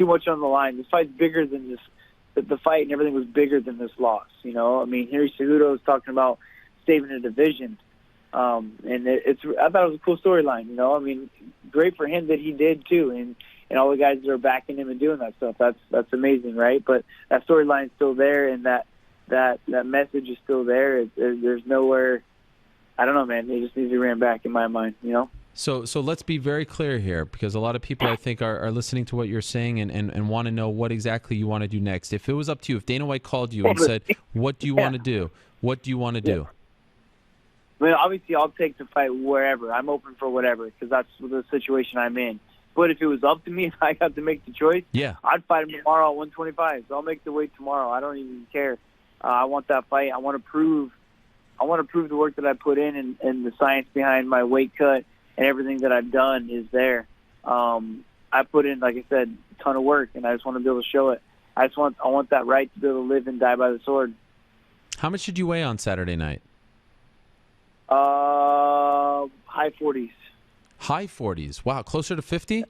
too much on the line. This fight's bigger than this. The fight and everything was bigger than this loss. You know, I mean, Henry Cejudo was talking about saving a division, and I thought it was a cool storyline. You know, I mean, great for him that he did too, and all the guys that are backing him and doing that stuff. That's amazing, right? But that storyline's still there, and that message is still there. There's nowhere. I don't know, man. It just needs to be ran back in my mind. You know. So let's be very clear here, because a lot of people, I think, are listening to what you're saying and want to know what exactly you want to do next. If it was up to you, if Dana White called you and said, what do you want to do? What do you want to do? I mean, obviously, I'll take the fight wherever. I'm open for whatever, because that's the situation I'm in. But if it was up to me, if I got to make the choice, I'd fight him tomorrow at 125. So I'll make the weight tomorrow. I don't even care. I want that fight. I want to prove the work that I put in and the science behind my weight cut. And everything that I've done is there. I put in, like I said, a ton of work, and I just want to be able to show it. I want that right to be able to live and die by the sword. How much did you weigh on Saturday night? High 40s. High 40s. Wow, closer to 50?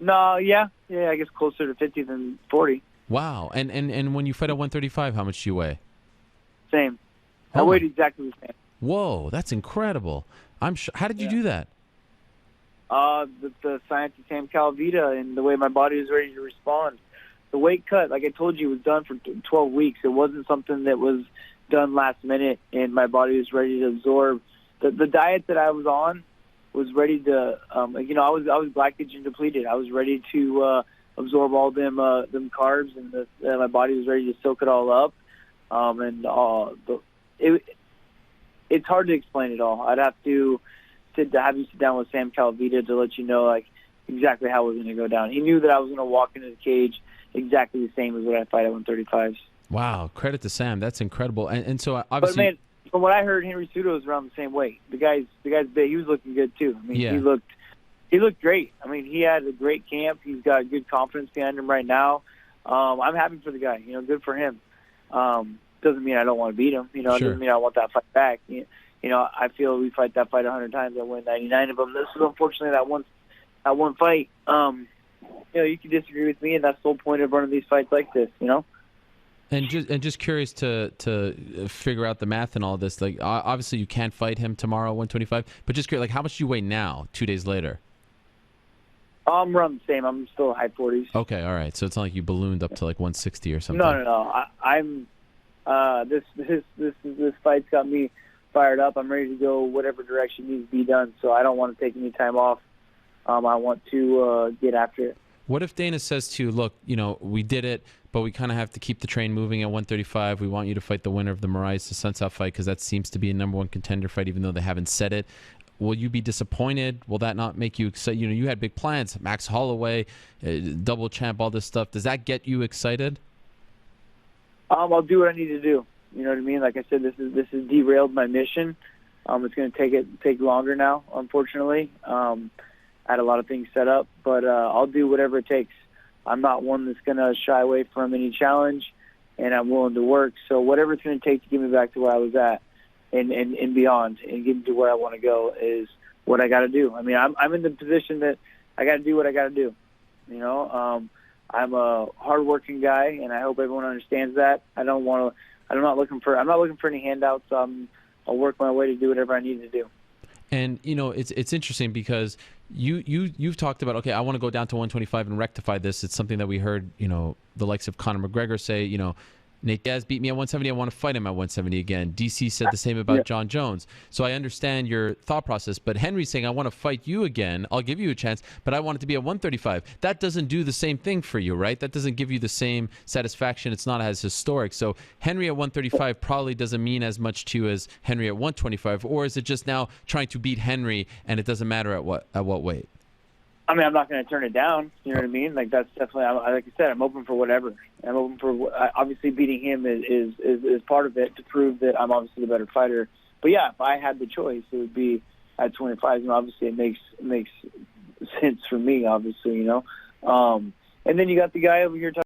No, yeah, I guess closer to 50 than 40. Wow, and when you fight at 135, how much do you weigh? Same. I weighed exactly the same. Whoa, that's incredible. How did you do that? The science of Sam Calvita and the way my body was ready to respond. The weight cut, like I told you, was done for 12 weeks. It wasn't something that was done last minute, and my body was ready to absorb. The diet that I was on was ready to, I was glycogen depleted. I was ready to absorb all them carbs, and my body was ready to soak it all up. It's hard to explain it all. I'd have to have you sit down with Sam Calvita to let you know like exactly how it was going to go down. He knew that I was going to walk into the cage exactly the same as what I fight at 135. Wow, credit to Sam. That's incredible. And so obviously, but man, from what I heard, Henry Cejudo was around the same weight. The guy's big. He was looking good too. I mean, he looked great. I mean, he had a great camp. He's got good confidence behind him right now. I'm happy for the guy. You know, good for him. Doesn't mean I don't want to beat him. You know, It doesn't mean I want that fight back. You know, I feel we fight that fight 100 times. I win 99 of them. This is unfortunately that one fight. You know, you can disagree with me, and that's the whole point of running these fights like this. You know. And just curious to figure out the math and all this. Like, obviously you can't fight him tomorrow, 125. But just curious, like, how much do you weigh now, 2 days later? I'm around the same. I'm still high 40s. Okay, all right. So it's not like you ballooned up to like 160 or something. No. I'm. This fight's got me fired up. I'm ready to go whatever direction needs to be done. So I don't want to take any time off. I want to get after it. What if Dana says to you, look, you know, we did it, but we kind of have to keep the train moving at 135. We want you to fight the winner of the Moraes to Sunsao fight because that seems to be a number one contender fight, even though they haven't said it. Will you be disappointed? Will that not make you excited? You know, you had big plans, Max Holloway, double champ, all this stuff. Does that get you excited? I'll do what I need to do. You know what I mean? Like I said, this has derailed my mission. It's going to take longer now, unfortunately. I had a lot of things set up, but I'll do whatever it takes. I'm not one that's going to shy away from any challenge, and I'm willing to work. So whatever it's going to take to get me back to where I was at and beyond and get me to where I want to go is what I got to do. I mean, I'm in the position that I got to do what I got to do. You know, I'm a hardworking guy, and I hope everyone understands that. I'm not looking for any handouts. I'll work my way to do whatever I need to do. And you know, it's interesting because you've talked about, okay, I want to go down to 125 and rectify this. It's something that we heard, you know, the likes of Conor McGregor say, you know, Nate Diaz beat me at 170. I want to fight him at 170 again. DC said the same about John Jones. So I understand your thought process. But Henry's saying, I want to fight you again. I'll give you a chance, but I want it to be at 135. That doesn't do the same thing for you, right? That doesn't give you the same satisfaction. It's not as historic. So Henry at 135 probably doesn't mean as much to you as Henry at 125. Or is it just now trying to beat Henry and it doesn't matter at what weight? I mean, I'm not going to turn it down. You know what I mean? Like, that's definitely, like I said, I'm open for whatever. I'm open for, obviously beating him is part of it to prove that I'm obviously the better fighter. But yeah, if I had the choice, it would be at 25. And obviously it makes sense for me, obviously, you know. And then you got the guy over here talking